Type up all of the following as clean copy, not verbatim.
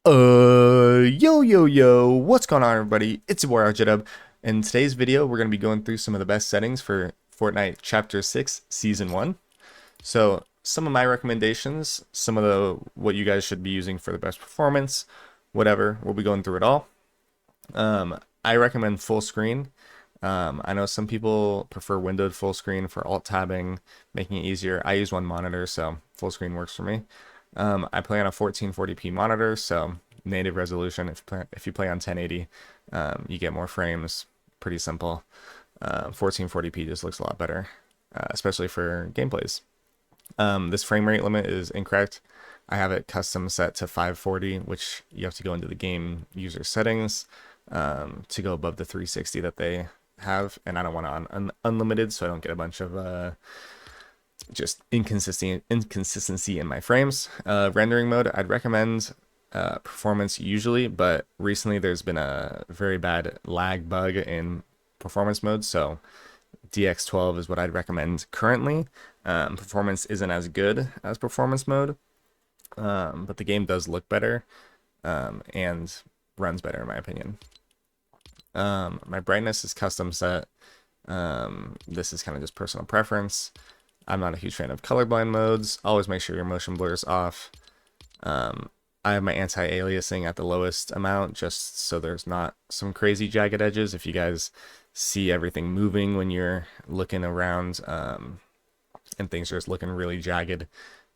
Yo, what's going on, everybody? It's your boy Arjaydub. In today's video, we're going to be going through some of the best settings for Fortnite Chapter 6 Season 1. So, some of my recommendations, some of what you guys should be using for the best performance, whatever, we'll be going through it all. I recommend full screen. I know some people prefer windowed full screen for alt tabbing, making it easier. I use one monitor, so full screen works for me. I play on a 1440p monitor, so native resolution. If you play on 1080, you get more frames. Pretty simple. 1440p just looks a lot better, especially for gameplays. This frame rate limit is incorrect. I have it custom set to 540, which you have to go into the game user settings to go above the 360 that they have, and I don't want it on unlimited, so I don't get a bunch of just inconsistency in my frames. Rendering mode, I'd recommend performance usually, but recently there's been a very bad lag bug in performance mode, so DX12 is what I'd recommend currently. Performance isn't as good as performance mode, but the game does look better and runs better in my opinion. My brightness is custom set. This is kind of just personal preference. I'm not a huge fan of colorblind modes. Always make sure your motion blur is off. I have my anti-aliasing at the lowest amount just so there's not some crazy jagged edges. If you guys see everything moving when you're looking around and things are just looking really jagged,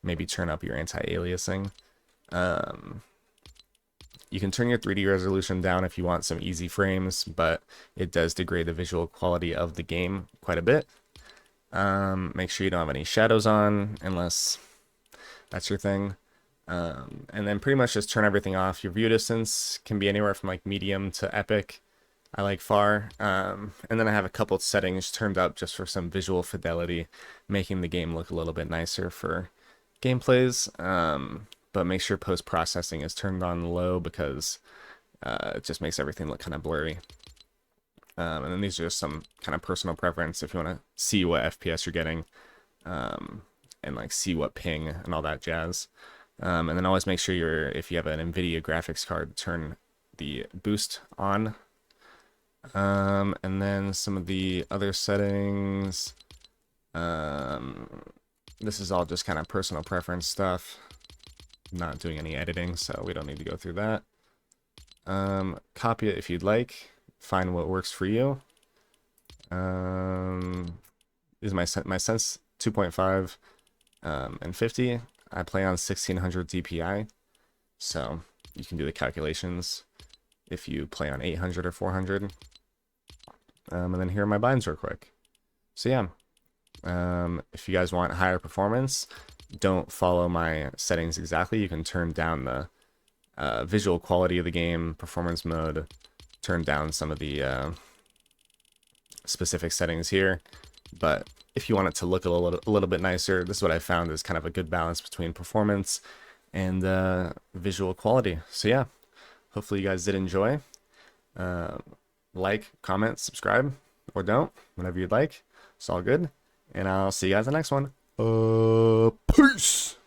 maybe turn up your anti-aliasing. You can turn your 3D resolution down if you want some easy frames, but it does degrade the visual quality of the game quite a bit. Make sure you don't have any shadows on unless that's your thing. And then pretty much just turn everything off. Your view distance can be anywhere from like medium to epic. I like far. And then I have a couple settings turned up just for some visual fidelity, making the game look a little bit nicer for gameplays. But make sure post-processing is turned on low because it just makes everything look kind of blurry. And then these are just some kind of personal preference if you want to see what FPS you're getting and like see what ping and all that jazz. And then always make sure if you have an NVIDIA graphics card, turn the boost on. And then some of the other settings. This is all just kind of personal preference stuff. I'm not doing any editing, so we don't need to go through that. Copy it if you'd like. Find what works for you. This is my Sense 2.5 and 50. I play on 1600 DPI, so you can do the calculations if you play on 800 or 400. And then here are my binds real quick. So yeah, if you guys want higher performance, don't follow my settings exactly. You can turn down the visual quality of the game, performance mode, turn down some of the specific settings here. But if you want it to look a little bit nicer, this is what I found is kind of a good balance between performance and visual quality. So yeah, hopefully you guys did enjoy. Like, comment, subscribe, or don't, whatever you'd like. It's all good. And I'll see you guys in the next one. Peace!